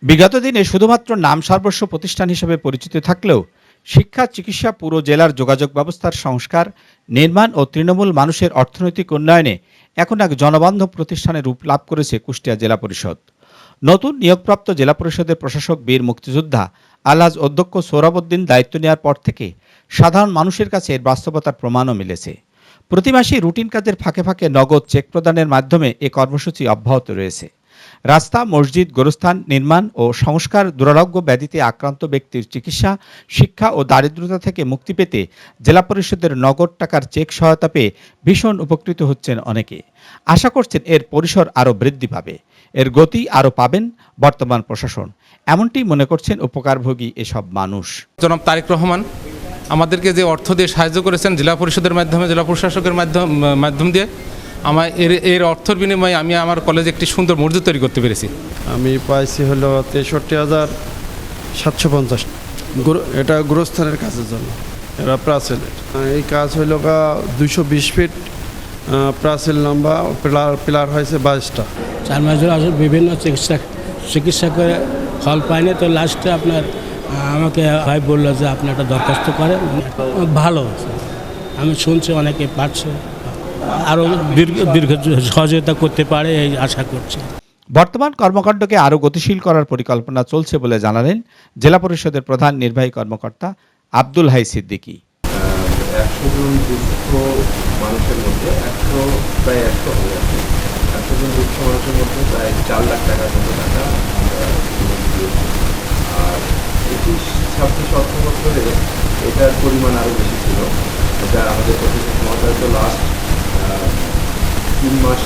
বিগত দিনে শুধুমাত্র নাম সর্বস্ব প্রতিষ্ঠান হিসেবে পরিচিত থাকলেও শিক্ষা, চিকিৎসা, পুরো জেলার যোগাযোগ ব্যবস্থার সংস্কার, নির্মাণ ও তৃণমূল মানুষের অর্থনৈতিক উন্নয়নে এখন এক জনবান্ধব প্রতিষ্ঠানে রূপ লাভ করেছে কুষ্টিয়া জেলা পরিষদ। নতুন নিয়োগপ্রাপ্ত জেলা পরিষদের প্রশাসক বীর মুক্তিযোদ্ধা আলহাজ অধ্যক্ষ সোহরাবউদ্দিন দায়িত্ব নেওয়ার পর থেকে সাধারণ মানুষের কাছে এর বাস্তবতার প্রমাণও মিলেছে। প্রতি মাসেই রুটিন কাজের ফাঁকে ফাঁকে নগদ চেক প্রদানের মাধ্যমে এ কর্মসূচি অব্যাহত রয়েছে। রাস্তা, মসজিদ, গোরস্থান নির্মাণ ও সংস্কার, দুরারোগ্য ব্যাধিতে আক্রান্ত ব্যক্তির চিকিৎসা, শিক্ষা ও দারিদ্রতা থেকে মুক্তি পেতে জেলা পরিষদের নগদ টাকার চেক সহায়তা পেয়ে ভীষণ উপকৃত হচ্ছেন অনেকে। আশা করছেন এর পরিসর আরও বৃদ্ধি পাবে, এর গতি আরও পাবেন বর্তমান প্রশাসন। এমনটি মনে করছেন উপকারভোগী এসব মানুষ। জনাব তারেক রহমান আমাদেরকে যে অর্থ দিয়ে সাহায্য করেছেন জেলা পরিষদের মাধ্যমে, জেলা প্রশাসকের মাধ্যম দিয়ে, আমার এর অর্থের বিনিময়ে আমি আমার কলেজে একটি সুন্দর মসজিদ তৈরি করতে পেরেছি। আমি পাইছি হলো 63,750। এটা গোরস্থানের কাজের জন্য, এটা প্রাচীলের। এই কাজ হইল 220 ফিট প্রাচীল লম্বা, পিলার হয়েছে 22টা। 4 মাস ধরে আসলে বিভিন্ন চিকিৎসা করে ফল পাইনি, তো লাস্টে আপনার আমাকে ভাই বললো যে আপনি একটা দরখাস্ত করেন। ভালো, আমি শুনছি অনেকে পারছে, আরও দীর্ঘ সহযোগিতা করতে পারে এই আশা করছি। বর্তমান কর্মকাণ্ডকে আরও গতিশীল করার পরিকল্পনা চলছে বলে জানালেন জেলা পরিষদের প্রধান নির্বাহী কর্মকর্তা আব্দুল হাই সিদ্দিকী। 100 জন দুস্থ মানুষের মধ্যে প্রায় 100 হয়ে আছে। 100 জন দুস্থ মানুষের মধ্যে প্রায় 4 লাখ টাকার মতো টাকা আর 25-26 অর্থ বছরে এটার পরিমাণ আরও বেশি ছিল। এটা আমাদের প্রশাসক মহোদয় তো লাস্ট 3 মাস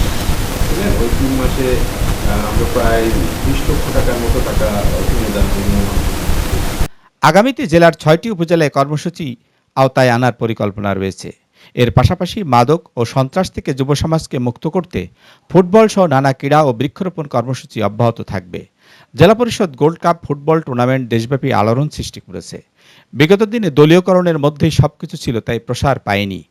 ছিলেন, ওই 3 মাসে আমরা প্রায় 20 লক্ষ টাকার মতো টাকা অনুদান আগামীতে জেলার 6টি উপজেলায় কর্মসূচি আওতায় আনার পরিকল্পনা রয়েছে। এর পাশাপাশি মাদক ও সন্ত্রাস থেকে যুব সমাজকে মুক্ত করতে ফুটবল সহ নানা ক্রীড়া ও বৃক্ষরোপণ কর্মসূচি অব্যাহত থাকবে। জেলা পরিষদ গোল্ড কাপ ফুটবল টুর্নামেন্ট দেশব্যাপী আলোড়ন সৃষ্টি করেছে। বিগত দিনে দলীয়করণের মধ্যেই সবকিছু ছিল, তাই প্রসার পায়নি।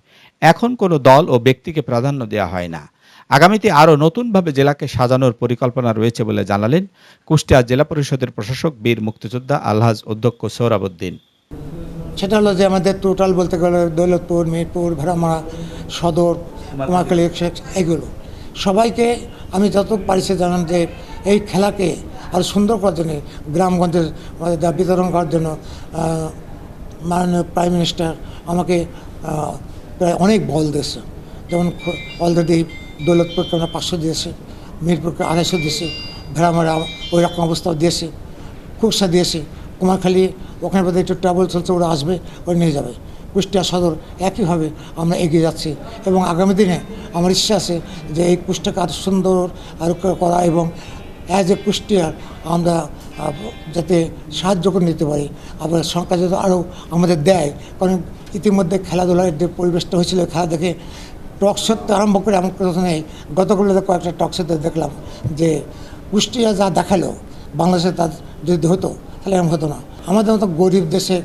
এখন কোনো দল ও ব্যক্তিকে প্রাধান্য দেওয়া হয় না। আগামীতে আরও নতুনভাবে জেলাকে সাজানোর পরিকল্পনা রয়েছে বলে জানালেন কুষ্টিয়া জেলা পরিষদের প্রশাসক বীর মুক্তিযোদ্ধা আলহাজ অধ্যক্ষ সোহরাবউদ্দিন। সেটা হলো যে আমাদের টোটাল বলতে গেলে দৌলতপুর, মিরপুর, ভেড়ামারা, সদর, কুমারখালী, এগুলো সবাইকে আমি যত পারিছে জানান যে এই খেলাকে আরও সুন্দর করার জন্য, গ্রামগঞ্জের বিতরণ করার জন্য মাননীয় প্রাইম মিনিস্টার আমাকে প্রায় অনেক বল দিয়েছে। যেমন অলরেডি দৌলতপুরকে আমরা 500 দিয়েছে, মিরপুরকে 250 দিয়েছে, ভেড়ামারা ওই রকম অবস্থাও দিয়েছে, খুকসা দিয়েছে, কুমারখালী ওখানে বোধহয় একটু ট্রাভেল চলছে, ওরা আসবে, ওরা নিয়ে যাবে। কুষ্টিয়া সদর একইভাবে আমরা এগিয়ে যাচ্ছি এবং আগামী দিনে আমার ইচ্ছা আছে যে এই কুষ্টিয়াকে আরও সুন্দর আরও করা এবং অ্যাজ এ কুষ্টিয়ার আমরা যাতে সাহায্য করে নিতে পারি। আবার সরকার যাতে আরও আমাদের দেয়, কারণ ইতিমধ্যে খেলাধুলার যে পরিবেশটা হয়েছিল, খেলা দেখে টক শো আরম্ভ করে এমন কথা নেই। গতকালতে কয়েকটা টক শোতে দেখলাম যে কুষ্টিয়া যা দেখালো বাংলাদেশে তার যদি হতো তাহলে এরকম হতো না। আমাদের মতো গরিব দেশে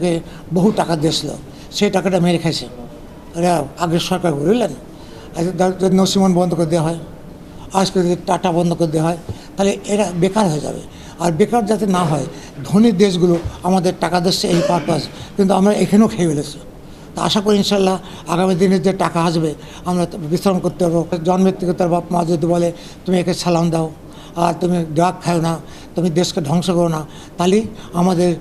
বহু টাকা দিয়েছিল, সেই টাকাটা মেরে খাইছে এরা আগের সরকার, বুঝলেন। যদি নসিমন বন্ধ করে দেওয়া হয়, আজকে যদি টাটা বন্ধ করে দেওয়া হয়, তাহলে এরা বেকার হয়ে যাবে। আর বেকার যাতে না হয়, ধনী দেশগুলো আমাদের টাকা দিচ্ছে এই পারপাস, কিন্তু আমরা এখানেও খেয়ে ফেলেছি। তা আশা করি ইনশাল্লাহ আগামী দিনে যে টাকা আসবে আমরা বিশ্রাম করতে পারবো। জন্মের থেকে তার বাপ মা যদি বলে তুমি একে সালাম দাও আর তুমি ড্রাগ খাও না, তুমি দেশকে ধ্বংস করো না, তাহলেই আমাদের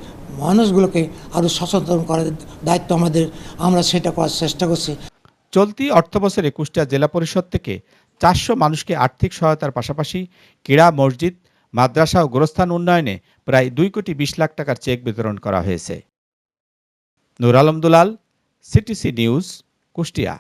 মানুষগুলোকে আরও সচেতন করার দায়িত্ব আমাদের, আমরা সেটা করার চেষ্টা করছি। চলতি অর্থবছরে কুষ্টিয়া জেলা পরিষদ থেকে 400 মানুষকে আর্থিক সহায়তার পাশাপাশি ক্রীড়া, মসজিদ, মাদ্রাসা ও গোরস্থান উন্নয়নে প্রায় 2,20,00,000 টাকার চেক বিতরণ করা হয়েছে। নূর আলম দুলাল, সিটিসি নিউজ, কুষ্টিয়া।